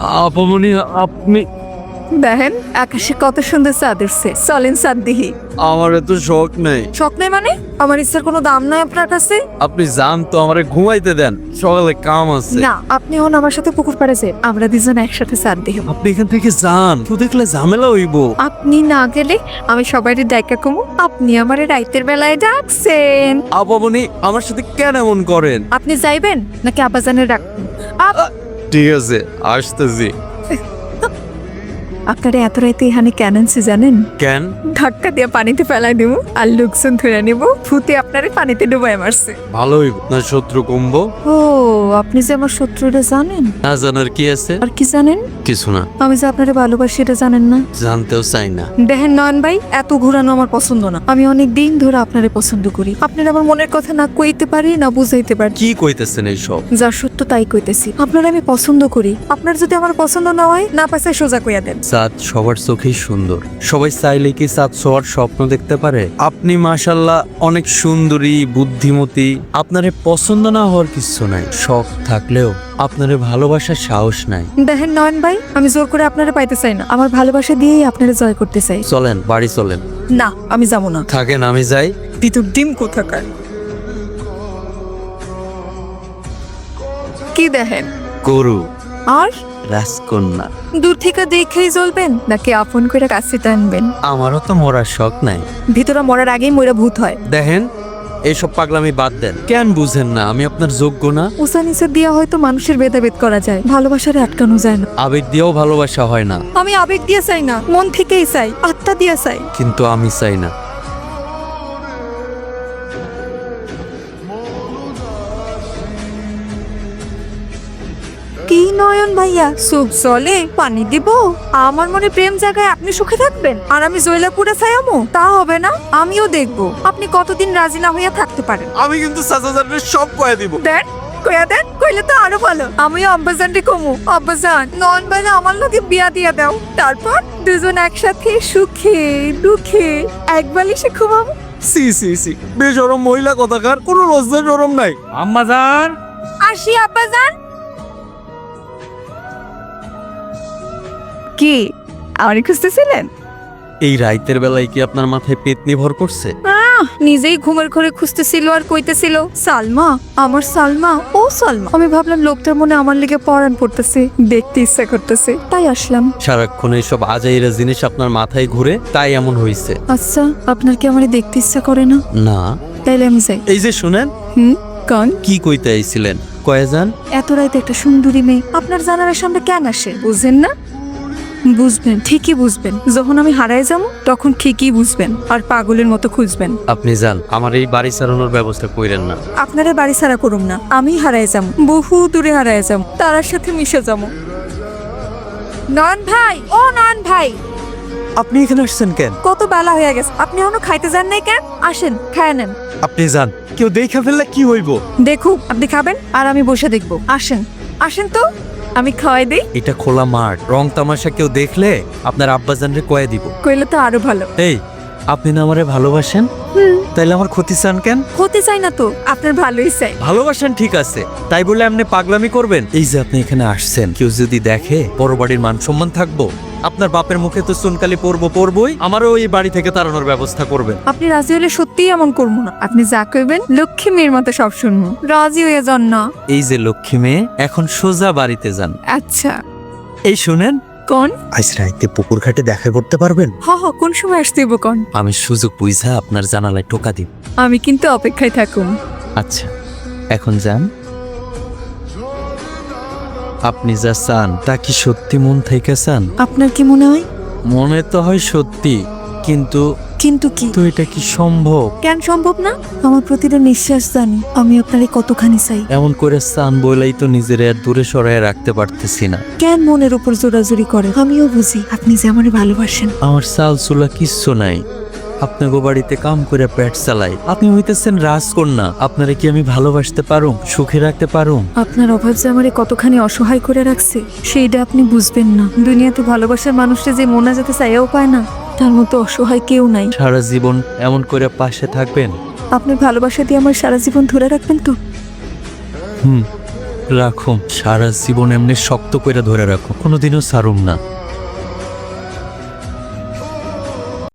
আপামনি আপনি দেখেন আকাশে কত সুন্দর চাঁদ উঠছে, চলেন চাঁদ দিহি। আমার এত শখ নেই। শখ নেই মানে? আমার ইচ্ছার কোনো দাম নাই আপনার কাছে? আপনি যান তো, আমারে ঘুমাইতে দেন, সকালে কাম আছে। না, আপনি হন আমার সাথে পুকুর পাড়ে যান, আমরা দুজন একসাথে চাঁদ দিহি। আপনি এখান থেকে যান, কেউ দেখলে ঝামেলা হইব। আপনি না গেলে আমি সবাইকে ডাকা কমু, আপনি আমারে রাইতের বেলায় ডাকছেন। আপামনি আমার সাথে কেন এমন করেন? আপনি যাইবেন নাকি আব্বাজানের ডাকবেন? ঠিক আছে, আসতেছি। আপনারা এত রাইতে এখানে কেন আনছে জানেন? কেন? ধাক্কা দিয়ে পানিতে ফেলাই দেবো আর লোকজন ধরে নিব, ভূতে আপনারে পানিতে ডুবাই মারছে। ভালো হইব না, শত্রু কমবো। ও, আপনি যে আমার শত্রুটা জানেন? না জানার কি আছে? আর কি জানেন? কিছু না, আমি যে আপনারে ভালোবাসি এটা জানেন না? জানতেও চাই না। দেখেন নয়ন ভাই, এত ঘুরানো আমার পছন্দ না। আমি অনেক দিন ধরে আপনারে পছন্দ করি। আপনার আমার মনের কথা না কইতে পারি না বুঝাইতে পারি। কি কইতেছেন এইসব? যা সত্য তাই কইতেছি, আপনার আমি পছন্দ করি। আপনার যদি আমার পছন্দ না হয়, না পাশে সোজা কইয়া দেন। চাঁদ সবার চোখেই সুন্দর, সবাই চাইলে কি চাঁদ ছোঁয়ার স্বপ্ন দেখতে পারে? আপনি মাশাল্লাহ অনেক সুন্দরী, বুদ্ধিমতী। আপনারে পছন্দ না হওয়ার কিছু নাই, শখ থাকলেও আপনারে ভালোবাসার সাহস নাই। দেখেন নয়ন ভাই, আমি জোর করে আপনারে পাইতে চাই না, আমার ভালোবাসা দিয়েই আপনারে জয় করতে চাই। চলেন বাড়ি চলেন। না, আমি যাবো না। থাকেন, আমি যাই। ভিতর ডিম কোথাকার। কি দেখেন? গরু, আর রাজকন্যা। দূর থেকে দেখেই জ্বলবেন নাকি আপন করে কাছে টানবেন? আমারও তো মরার শখ নাই। ভিতরে মরার আগেই মরা ভূত হয়। দেখেন, এইসব পাগলামি বাদ দেন। কেন বুঝেন না আমি আপনার যোগ্য না? উঁচা নিচে দিয়া হয়তো মানুষের ভেদাভেদ করা যায়, ভালোবাসারে আটকানো যায় না। আবেগ দিয়েও ভালোবাসা হয় না। আমি আবেগ দিয়ে চাই না, মন থেকেই চাই, আত্মা দিয়ে চাই। কিন্তু আমি চাই না। কি নয়ন ভাইয়া, সুপ চলে পানি দিব? আমার মনে প্রেম জায়গায় আপনি সুখে থাকবেন আর আমি জয়লাপুরে ছায়ামো? তা হবে না। আমিও দেখবো আপনি কতদিন রাজি না হইয়া থাকতে পারেন। আমি কিন্তু চাচাজানের সব কয়ে দিব। দেন, কইয়া দেন, কইলে তো আরো ভালো। আমিও আব্বাজানকে কমু, আব্বাজান নয়ন ভাইয়া আমার লগে বিয়া দিয়া দাও, তারপর দুজন একসাথে সুখে দুঃখে এক বালিশে ঘুমাবো। সি সি সি, বেশরম মহিলা কথাকার, কোনো লজ্জা শরম নাই। আম্মাজান, আসি আব্বাজান। কি আমারই খুঁজতেছিলেন? এই রাইতের বেলায় কি আপনার মাথায় পেতনি ভর করছে? নিজেই ঘুমের ঘরে খুঁজতেছিল আর কইতেছিল সালমা, আমার সালমা, ও সালমা। আমি ভাবলাম লোকটার মনে আমার লেগে পরাণ পড়তেছে, দেখতে ইচ্ছা করতেছে, তাই আসলাম। সারাক্ষণ এইসব আজাইরা জিনিস আপনার মাথায় ঘুরে, তাই এমন হইছে। আচ্ছা, আপনার কি আমার দেখতে ইচ্ছা করে না? না। তাইলে আমি যাই। এই যে শুনেন, কন কি কইতে আইছিলেন? কয়ে যান। এত রাইতে একটা সুন্দরী মেয়ে আপনার জানার সামনে কেন আসে, বুঝেন না? বুঝবেন, ঠিকই বুঝবেন। যখন আমি হারায় যাবো তখন ঠিকই বুঝবেন আর পাগলের মতো খুঁজবেন। আপনি যান, আমার এই বাড়ি ছাড়ানোর ব্যবস্থা কইরেন না। আপনারা বাড়ি ছাড়া করুম না, আমি হারায় যাবো, বহু দূরে হারায় যাবো, তার সাথে মিশে যাবো। নয়ন ভাই, ও নয়ন ভাই, আপনি এখানে আসছেন কেন? কত বেলা হয়ে গেছে, আপনি এখনো খাইতে যান নাই কেন? আসেন, খায় নেন। আপনি যান, কেউ দেখা ফেললে কি হইব? দেখুক, আপনি খাবেন আর আমি বসে দেখবো। আসেন, আসেন তো, আমি খাওয়াই দিই। এটা খোলা মাঠ, রং তামাশা কেউ দেখলে আপনার আব্বাজানরে কয়ে দিব। কইলে তো আরো ভালো। এই, আপনি না আমারে ভালোবাসেন, তাইলে আমার ক্ষতি চান কেন? হতে চাই না তো, আপনার ভালোই চাই। ভালোবাসেন ঠিক আছে, তাই বলে আপনি পাগলামি করবেন? এই যে আপনি এখানে আসছেন, কেউ যদি দেখে বড় বাড়ির মান সম্মান থাকবো? আপনার বাপের মুখে তো চুনকালি পড়বই। আমারও এই বাড়ি থেকে তাড়ানোর ব্যবস্থা করবেন। আপনি রাজি হলে সত্যিই এমন করবো না। আপনি যা কইবেন লক্ষ্মী মেয়ের মতো সব শুনবো। রাজি হয়ে যান না। এই যে লক্ষ্মী মেয়ে, এখন সোজা বাড়িতে যান। আচ্ছা, এই শুনেন, কোন? আজ রাইতে পুকুর ঘাটে দেখা করতে পারবেন? কোন সময় আসতে হইব কোন? আমি সুযোগ বুঝা আপনার জানালায় টোকা দিব। আমি কিন্তু অপেক্ষায় থাকুম। আচ্ছা, এখন যান। আপনি যা চান তা কি সত্যি মন থেকে চান? আপনার কি মনে হয়? মনে তো হয় সত্যি, কিন্তু কিন্তু কি? তো এটা কি সম্ভব? কেন সম্ভব না? আমার প্রতিটা নিঃশ্বাস জানি আমি আপনারে কতখানি চাই। এমন করে চান বলেই তো নিজের আর দূরে সরায় রাখতে পারতেছি না। কেন মনের উপর জোরাজুরি করে? আমিও বুঝি আপনি যে আমারে ভালোবাসেন। আমার চাল চুলা কিচ্ছু নাই, আপনাকে বাড়িতে কাম করে পেট চালাই। আপনি হইতেছেন রাজকন্যা, আপনারে কি আমি ভালোবাসতে পারুম, সুখে রাখতে পারুম? আপনার অভাব যে আমারে কতখানি অসহায় করে রাখছে সেইটা আপনি বুঝবেন না। দুনিয়াতে ভালোবাসার মানুষটা যে মনে যেতে চাইও পায় না, তার মতো অসহায় কেউ নাই। সারা জীবন এমন করে পাশে থাকবেন? আপনি ভালোবাসা দিয়ে আমার সারা জীবন ধরে রাখবেন তো? রাখো, সারা জীবন এমনি শক্ত করে ধরে রাখো, কোনোদিনও ছাড়ুম না।